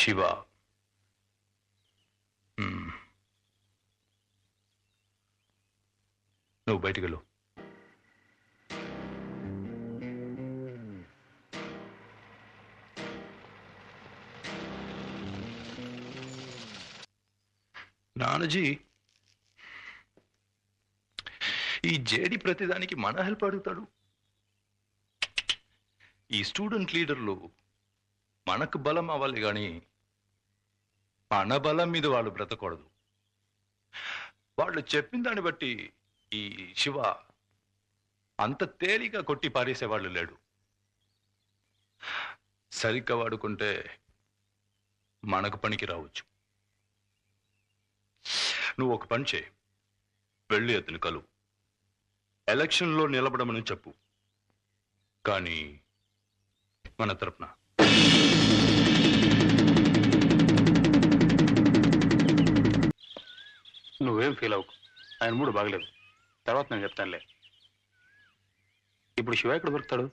శివ. నువ్వు బయటికి వెళ్ళు. నాన్నజీ, ఈ జేడి ప్రతిదానికి మన హెల్ప్ అడుగుతాడు. ఈ స్టూడెంట్ లీడర్లు మనకు బలం అవ్వాలి కానీ మన బలం మీద వాళ్ళు బ్రతకూడదు. వాళ్ళు చెప్పిన దాన్ని బట్టి ఈ శివ అంత తేలిక కొట్టి పారేసేవాళ్ళు లేడు. సరిగ్గా వాడుకుంటే మనకు పనికి రావచ్చు. నువ్వు ఒక పని చేయి, వెళ్ళి అతను కలు, ఎలక్షన్లో నిలబడమని చెప్పు, కానీ మన తరపున. నువ్వేం ఫీల్ అవ్వకు, ఆయన మూడు బాగలేదు, తర్వాత నేను చెప్తానులే. ఇప్పుడు శివ ఎక్కడ దొరుకుతాడు?